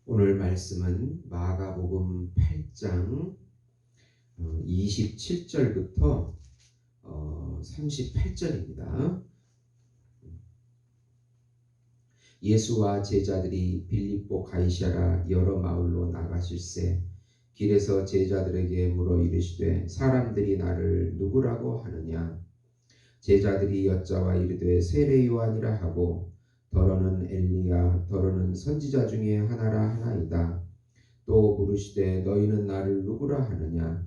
오늘 말씀은 마가복음 8장 27절부터 38절입니다. 예수와 제자들이 빌립보 가이사랴 여러 마을로 나가실새 길에서 제자들에게 물어 이르시되 사람들이 나를 누구라고 하느냐. 제자들이 여짜와 이르되 세례 요한이라 하고 더러는 엘리야 더러는 선지자 중에 하나라 하나이다. 또 물으시되 너희는 나를 누구라 하느냐.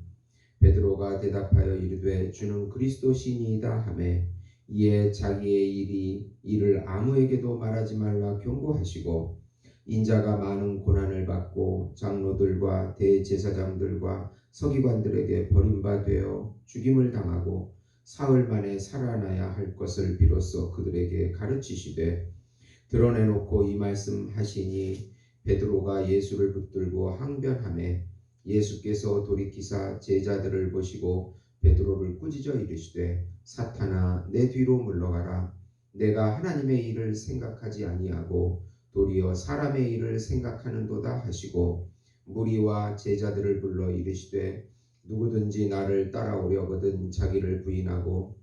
베드로가 대답하여 이르되 주는 그리스도시니이다 하매 이에 자기의 일을 아무에게도 말하지 말라 경고하시고 인자가 많은 고난을 받고 장로들과 대제사장들과 서기관들에게 버림받아 죽임을 당하고 사흘 만에 살아나야 할 것을 비로소 그들에게 가르치시되 드러내놓고 이 말씀 하시니 베드로가 예수를 붙들고 항변하매 예수께서 돌이키사 제자들을 보시고 베드로를 꾸짖어 이르시되 사탄아 내 뒤로 물러가라. 내가 하나님의 일을 생각하지 아니하고 도리어 사람의 일을 생각하는도다 하시고 무리와 제자들을 불러 이르시되 누구든지 나를 따라오려거든 자기를 부인하고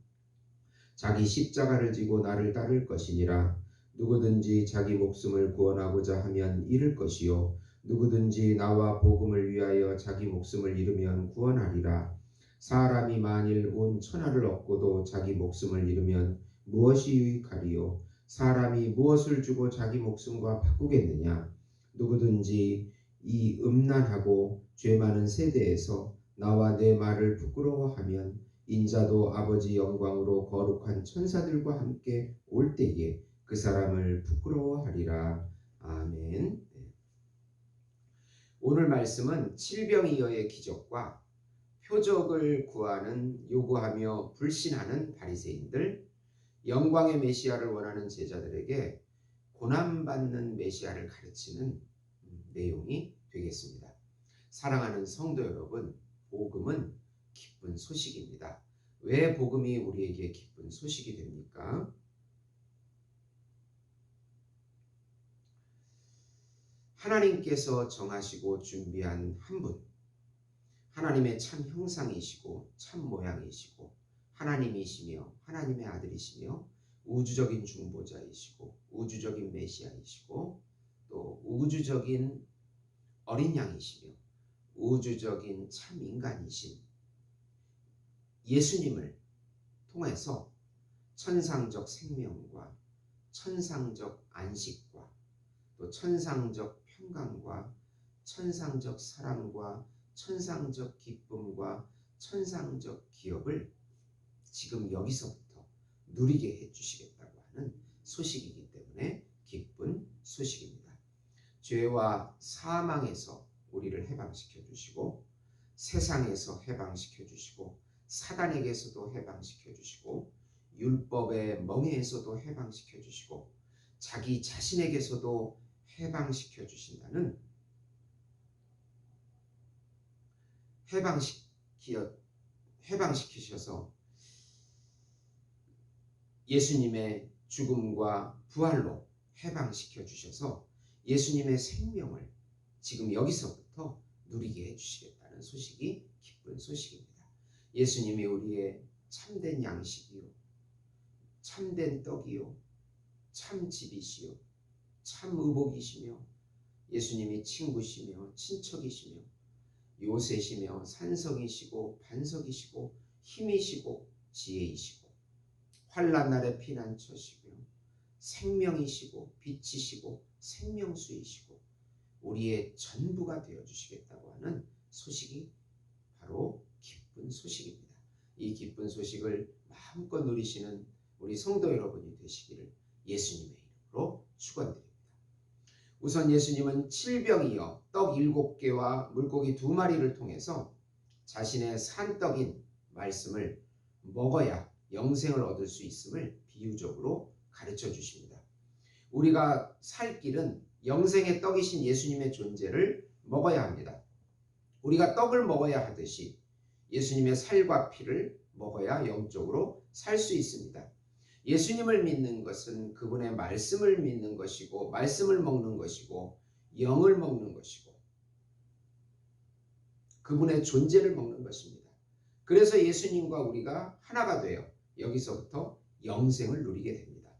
자기 십자가를 지고 나를 따를 것이니라. 누구든지 자기 목숨을 구원하고자 하면 잃을 것이요 누구든지 나와 복음을 위하여 자기 목숨을 잃으면 구원하리라. 사람이 만일 온 천하를 얻고도 자기 목숨을 잃으면 무엇이 유익하리요. 사람이 무엇을 주고 자기 목숨과 바꾸겠느냐. 누구든지 이 음란하고 죄 많은 세대에서 나와 내 말을 부끄러워하면 인자도 아버지 영광으로 거룩한 천사들과 함께 올 때에 그 사람을 부끄러워하리라. 아멘. 오늘 말씀은 칠병이어의 기적과 표적을 요구하며 불신하는 바리새인들, 영광의 메시아를 원하는 제자들에게 고난받는 메시아를 가르치는 내용이 되겠습니다. 사랑하는 성도 여러분, 복음은 기쁜 소식입니다. 왜 복음이 우리에게 기쁜 소식이 됩니까? 하나님께서 정하시고 준비한 한 분, 하나님의 참 형상이시고 참 모양이시고 하나님이시며 하나님의 아들이시며 우주적인 중보자이시고 우주적인 메시아이시고 또 우주적인 어린 양이시며 우주적인 참 인간이신 예수님을 통해서 천상적 생명과 천상적 안식과 또 천상적 평강과 천상적 사랑과 천상적 기쁨과 천상적 기업을 지금 여기서부터 누리게 해주시겠다고 하는 소식이기 때문에 기쁜 소식입니다. 죄와 사망에서 우리를 해방시켜 주시고 세상에서 해방시켜 주시고 사단에게서도 해방시켜 주시고 율법의 멍에에서도 해방시켜 주시고 자기 자신에게서도 해방시켜 주신다는 해방시키셔서 예수님의 죽음과 부활로 해방시켜 주셔서 예수님의 생명을 지금 여기서부터 누리게 해주시겠다는 소식이 기쁜 소식입니다. 예수님이 우리의 참된 양식이요 참된 떡이요 참 집이시요 참 의복이시며 예수님이 친구시며 친척이시며 요새시며 산성이시고 반석이시고 힘이시고 지혜이시고 환난 날의 피난처시며 생명이시고 빛이시고 생명수이시고 우리의 전부가 되어주시겠다고 하는 소식이 바로 기쁜 소식입니다. 이 기쁜 소식을 마음껏 누리시는 우리 성도 여러분이 되시기를 예수님의 이름으로 축원드립니다. 우선 예수님은 칠병이어 떡 7개와 물고기 2마리를 통해서 자신의 산떡인 말씀을 먹어야 영생을 얻을 수 있음을 비유적으로 가르쳐 주십니다. 우리가 살 길은 영생의 떡이신 예수님의 존재를 먹어야 합니다. 우리가 떡을 먹어야 하듯이 예수님의 살과 피를 먹어야 영적으로 살 수 있습니다. 예수님을 믿는 것은 그분의 말씀을 믿는 것이고 말씀을 먹는 것이고 영을 먹는 것이고 그분의 존재를 먹는 것입니다. 그래서 예수님과 우리가 하나가 되어 여기서부터 영생을 누리게 됩니다.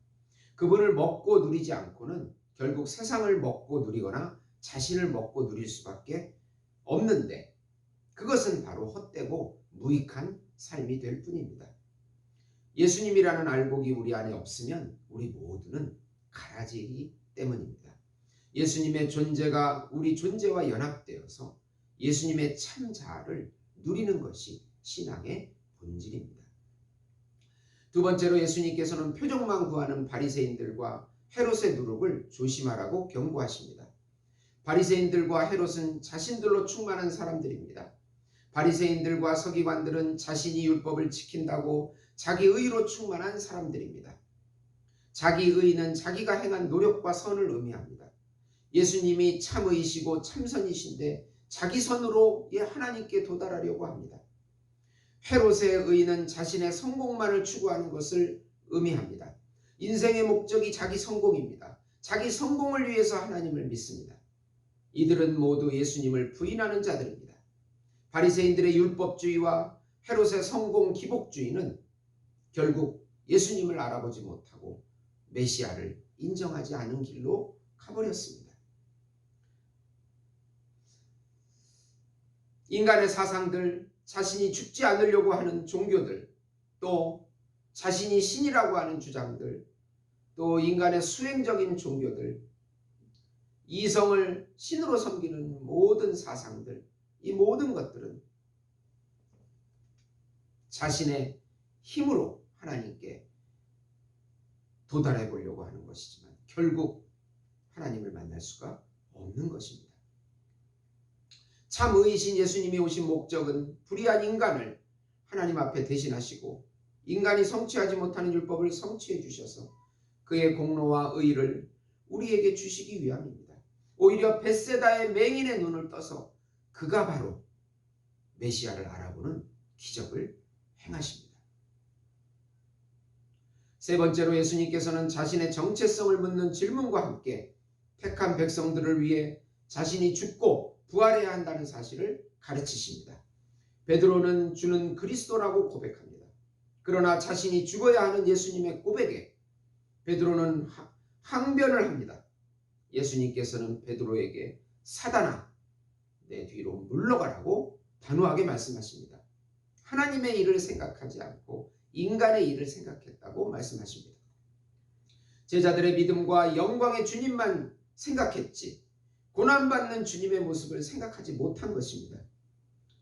그분을 먹고 누리지 않고는 결국 세상을 먹고 누리거나 자신을 먹고 누릴 수밖에 없는데 그것은 바로 헛되고 무익한 삶이 될 뿐입니다. 예수님이라는 알곡이 우리 안에 없으면 우리 모두는 가라지이기 때문입니다. 예수님의 존재가 우리 존재와 연합되어서 예수님의 참 자아를 누리는 것이 신앙의 본질입니다. 두 번째로 예수님께서는 표적만 구하는 바리새인들과 헤롯의 누룩을 조심하라고 경고하십니다. 바리새인들과 헤롯은 자신들로 충만한 사람들입니다. 바리새인들과 서기관들은 자신이 율법을 지킨다고 자기 의로 충만한 사람들입니다. 자기 의는 자기가 행한 노력과 선을 의미합니다. 예수님이 참의이시고 참선이신데 자기 선으로 하나님께 도달하려고 합니다. 헤롯의 의는 자신의 성공만을 추구하는 것을 의미합니다. 인생의 목적이 자기 성공입니다. 자기 성공을 위해서 하나님을 믿습니다. 이들은 모두 예수님을 부인하는 자들입니다. 바리새인들의 율법주의와 헤롯의 성공 기복주의는 결국 예수님을 알아보지 못하고 메시아를 인정하지 않은 길로 가버렸습니다. 인간의 사상들, 자신이 죽지 않으려고 하는 종교들, 또 자신이 신이라고 하는 주장들, 또 인간의 수행적인 종교들, 이성을 신으로 섬기는 모든 사상들, 이 모든 것들은 자신의 힘으로 하나님께 도달해 보려고 하는 것이지만 결국 하나님을 만날 수가 없는 것입니다. 참의이신 예수님이 오신 목적은 불의한 인간을 하나님 앞에 대신하시고 인간이 성취하지 못하는 율법을 성취해 주셔서 그의 공로와 의를 우리에게 주시기 위함입니다. 오히려 벳세다의 맹인의 눈을 떠서 그가 바로 메시아를 알아보는 기적을 행하십니다. 세 번째로 예수님께서는 자신의 정체성을 묻는 질문과 함께 택한 백성들을 위해 자신이 죽고 부활해야 한다는 사실을 가르치십니다. 베드로는 주는 그리스도라고 고백합니다. 그러나 자신이 죽어야 하는 예수님의 고백에 베드로는 항변을 합니다. 예수님께서는 베드로에게 사단아 내 뒤로 물러가라고 단호하게 말씀하십니다. 하나님의 일을 생각하지 않고 인간의 일을 생각했다고 말씀하십니다. 제자들의 믿음과 영광의 주님만 생각했지 고난받는 주님의 모습을 생각하지 못한 것입니다.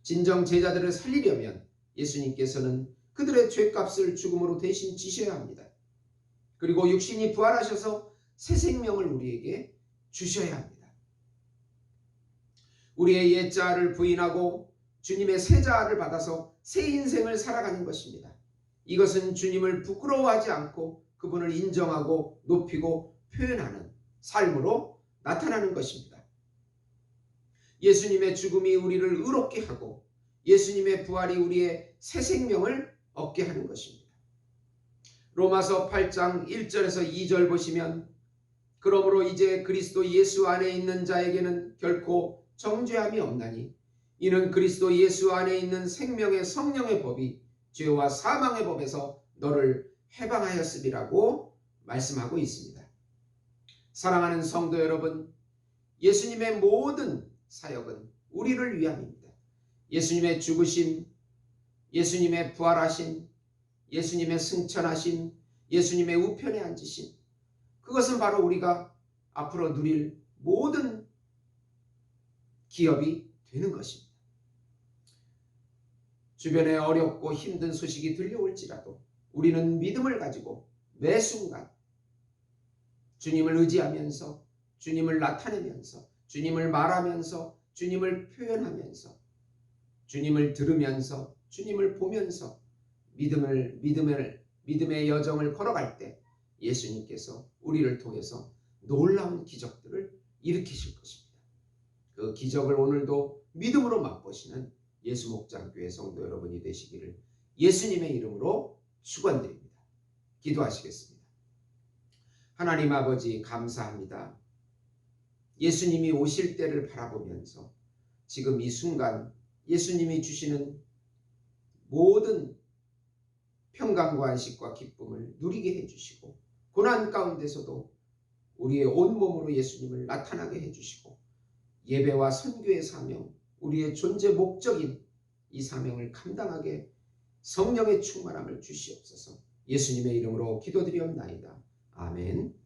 진정 제자들을 살리려면 예수님께서는 그들의 죄값을 죽음으로 대신 지셔야 합니다. 그리고 육신이 부활하셔서 새 생명을 우리에게 주셔야 합니다. 우리의 옛 자아를 부인하고 주님의 새 자아를 받아서 새 인생을 살아가는 것입니다. 이것은 주님을 부끄러워하지 않고 그분을 인정하고 높이고 표현하는 삶으로 나타나는 것입니다. 예수님의 죽음이 우리를 의롭게 하고 예수님의 부활이 우리의 새 생명을 얻게 하는 것입니다. 로마서 8장 1절에서 2절 보시면 그러므로 이제 그리스도 예수 안에 있는 자에게는 결코 정죄함이 없나니 이는 그리스도 예수 안에 있는 생명의 성령의 법이 죄와 사망의 법에서 너를 해방하였으리라고 말씀하고 있습니다. 사랑하는 성도 여러분, 예수님의 모든 사역은 우리를 위함입니다. 예수님의 죽으심, 예수님의 부활하심, 예수님의 승천하심, 예수님의 우편에 앉으심, 그것은 바로 우리가 앞으로 누릴 모든 기업이 되는 것입니다. 주변에 어렵고 힘든 소식이 들려올지라도 우리는 믿음을 가지고 매 순간 주님을 의지하면서 주님을 나타내면서 주님을 말하면서 주님을 표현하면서 주님을 들으면서 주님을 보면서 믿음의 여정을 걸어갈 때 예수님께서 우리를 통해서 놀라운 기적들을 일으키실 것입니다. 그 기적을 오늘도 믿음으로 맛보시는 예수목장교회 성도 여러분이 되시기를 예수님의 이름으로 축원드립니다. 기도하시겠습니다. 하나님 아버지 감사합니다. 예수님이 오실 때를 바라보면서 지금 이 순간 예수님이 주시는 모든 평강과 안식과 기쁨을 누리게 해주시고 고난 가운데서도 우리의 온몸으로 예수님을 나타나게 해주시고 예배와 선교의 사명, 우리의 존재 목적인 이 사명을 감당하게 성령의 충만함을 주시옵소서. 예수님의 이름으로 기도드리옵나이다. 아멘.